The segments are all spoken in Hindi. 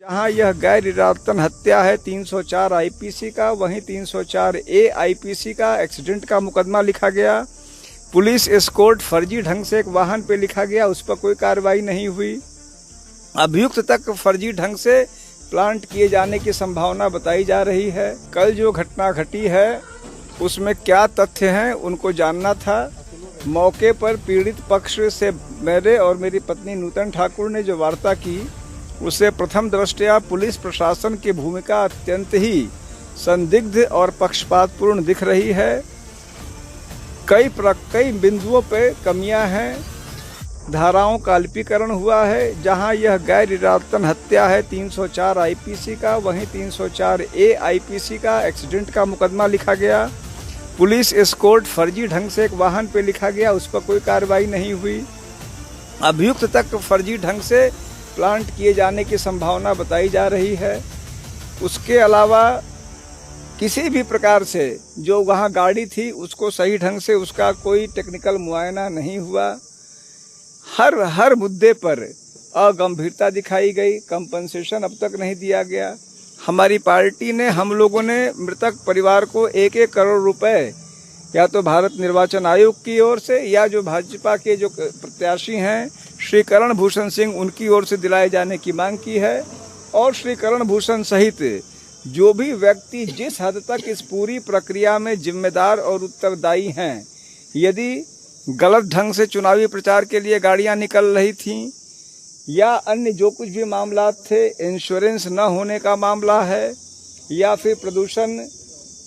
जहां यह गैर इरादतन हत्या है 304 आईपीसी का, वहीं 304 ए आईपीसी का एक्सीडेंट का मुकदमा लिखा गया। पुलिस एस्कॉर्ट फर्जी ढंग से एक वाहन पे लिखा गया, उस पर कोई कार्रवाई नहीं हुई। अभियुक्त तक फर्जी ढंग से प्लांट किए जाने की संभावना बताई जा रही है। कल जो घटना घटी है उसमें क्या तथ्य हैं उनको जानना था। मौके पर पीड़ित पक्ष से मेरे और मेरी पत्नी नूतन ठाकुर ने जो वार्ता की उससे प्रथम दृष्टया पुलिस प्रशासन की भूमिका अत्यंत ही संदिग्ध और पक्षपातपूर्ण दिख रही है। कई बिंदुओं पे कमियां हैं। धाराओं का अल्पीकरण हुआ है। जहां यह गैर इरादतन हत्या है 304 आईपीसी का, वहीं 304 ए आईपीसी का एक्सीडेंट का मुकदमा लिखा गया। पुलिस एस्कॉर्ट फर्जी ढंग से एक वाहन पे लिखा गया, उस पर कोई कार्रवाई नहीं हुई। अभियुक्त तक फर्जी ढंग से प्लांट किए जाने की संभावना बताई जा रही है। उसके अलावा किसी भी प्रकार से जो वहाँ गाड़ी थी उसको सही ढंग से उसका कोई टेक्निकल मुआयना नहीं हुआ। हर मुद्दे पर अगंभीरता दिखाई गई। कंपनसेशन अब तक नहीं दिया गया। हमारी पार्टी ने, हम लोगों ने मृतक परिवार को 1-1 करोड़ रुपए या तो भारत निर्वाचन आयोग की ओर से या जो भाजपा के जो प्रत्याशी हैं श्री करण भूषण सिंह उनकी ओर से दिलाए जाने की मांग की है। और श्री करण भूषण सहित जो भी व्यक्ति जिस हद तक इस पूरी प्रक्रिया में जिम्मेदार और उत्तरदायी हैं, यदि गलत ढंग से चुनावी प्रचार के लिए गाड़ियां निकल रही थीं या अन्य जो कुछ भी मामला थे, इंश्योरेंस न होने का मामला है या फिर प्रदूषण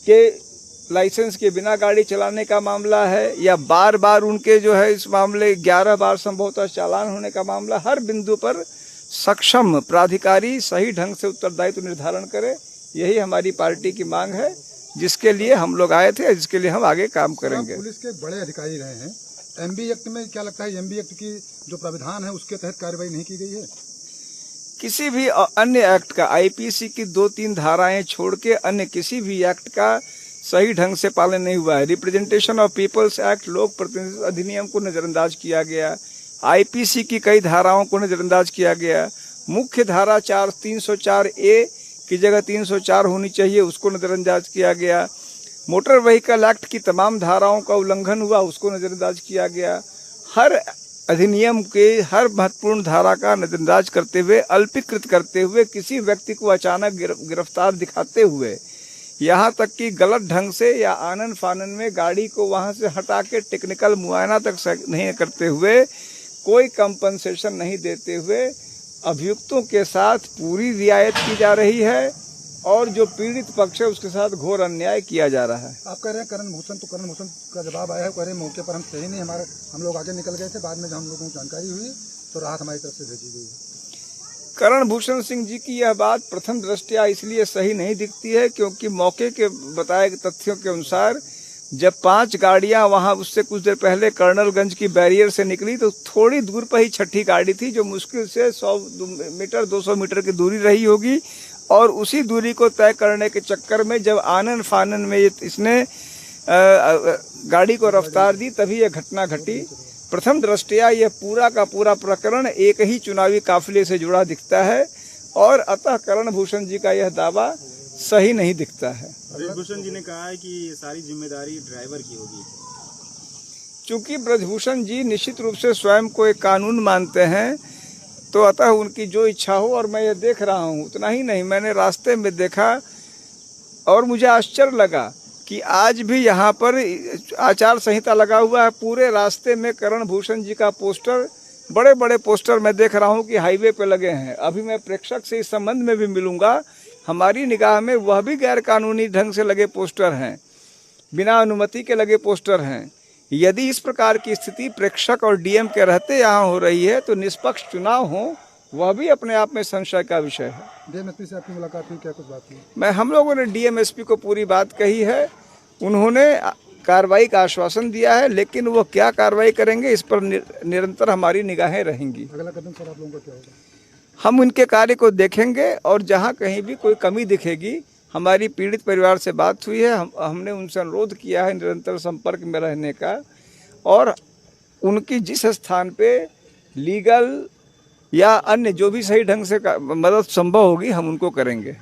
के लाइसेंस के बिना गाड़ी चलाने का मामला है या बार बार उनके जो है इस मामले 11 बार संभवतः चालान होने का मामला, हर बिंदु पर सक्षम प्राधिकारी सही ढंग से उत्तरदायित्व निर्धारण करे। यही हमारी पार्टी की मांग है, जिसके लिए हम लोग आए थे, जिसके लिए हम आगे काम करेंगे। पुलिस के बड़े अधिकारी रहे हैं, एमबी एक्ट में क्या लगता है, एमबी एक्ट की जो प्राविधान है उसके तहत कार्रवाई नहीं की गई है? किसी भी अन्य एक्ट का, आईपीसी की 2-3 धाराएं छोड़ के अन्य किसी भी एक्ट का सही ढंग से पालन नहीं हुआ है। रिप्रेजेंटेशन ऑफ पीपल्स एक्ट, लोक प्रतिनिधित्व अधिनियम को नजरअंदाज किया गया। आईपीसी की कई धाराओं को नजरअंदाज किया गया। मुख्य धारा 304 ए की जगह 304 होनी चाहिए, उसको नजरअंदाज किया गया। मोटर व्हीकल एक्ट की तमाम धाराओं का उल्लंघन हुआ, उसको नजरअंदाज किया गया। हर अधिनियम के हर महत्वपूर्ण धारा का नजरअंदाज करते हुए, अल्पीकृत करते हुए, किसी व्यक्ति को अचानक गिरफ्तार दिखाते हुए, यहाँ तक कि गलत ढंग से या आनन फानन में गाड़ी को वहाँ से हटा के टेक्निकल मुआयना तक नहीं करते हुए, कोई कंपनसेशन नहीं देते हुए अभियुक्तों के साथ पूरी रियायत की जा रही है और जो पीड़ित पक्ष है उसके साथ घोर अन्याय किया जा रहा है। आप कह रहे हैं करण भूषण का जवाब आया है, कह रहे हैं मौके पर हम थे ही नहीं, हम लोग आगे निकल गए थे, बाद में जब हम लोगों को जानकारी हुई तो राहत हमारी तरफ से भेजी गई है। करण भूषण सिंह जी की यह बात प्रथम दृष्टया इसलिए सही नहीं दिखती है क्योंकि मौके के बताए तथ्यों के अनुसार जब 5 गाड़ियां वहां उससे कुछ देर पहले कर्नलगंज की बैरियर से निकली तो थोड़ी दूर पर ही छठी गाड़ी थी, जो मुश्किल से 100 मीटर 200 मीटर की दूरी रही होगी। और उसी दूरी को तय करने के चक्कर में जब आनन फानन में इसने गाड़ी को रफ्तार दी, तभी यह घटना घटी। प्रथम दृष्टया यह पूरा का पूरा प्रकरण एक ही चुनावी काफिले से जुड़ा दिखता है और अतः करण भूषण जी का यह दावा सही नहीं दिखता है। ब्रजभूषण जी ने कहा है कि ये सारी जिम्मेदारी ड्राइवर की होगी। चूंकि ब्रजभूषण जी निश्चित रूप से स्वयं को एक कानून मानते हैं, तो अतः उनकी जो इच्छा हो, और मैं ये देख रहा हूँ, उतना ही नहीं, मैंने रास्ते में देखा और मुझे आश्चर्य लगा कि आज भी यहाँ पर आचार संहिता लगा हुआ है। पूरे रास्ते में करण भूषण जी का पोस्टर, बड़े बड़े पोस्टर मैं देख रहा हूँ कि हाईवे पे लगे हैं। अभी मैं प्रेक्षक से इस संबंध में भी मिलूंगा। हमारी निगाह में वह भी गैर कानूनी ढंग से लगे पोस्टर हैं, बिना अनुमति के लगे पोस्टर हैं। यदि इस प्रकार की स्थिति प्रेक्षक और डीएम के रहते यहाँ हो रही है तो निष्पक्ष चुनाव हो, वह भी अपने आप में संशय का विषय है। डीएमएसपी से आपकी मुलाकात में क्या कुछ बात हुई? हम लोगों ने डीएमएसपी को पूरी बात कही है। उन्होंने कार्रवाई का आश्वासन दिया है, लेकिन वो क्या कार्रवाई करेंगे इस पर निरंतर हमारी निगाहें रहेंगी। अगला कदम सर आप लोगों का क्या होगा? हम उनके कार्य को देखेंगे और जहां कहीं भी कोई कमी दिखेगी, हमारी पीड़ित परिवार से बात हुई है, हमने उनसे अनुरोध किया है निरंतर संपर्क में रहने का, और उनकी जिस स्थान पे लीगल या अन्य जो भी सही ढंग से मदद संभव होगी हम उनको करेंगे।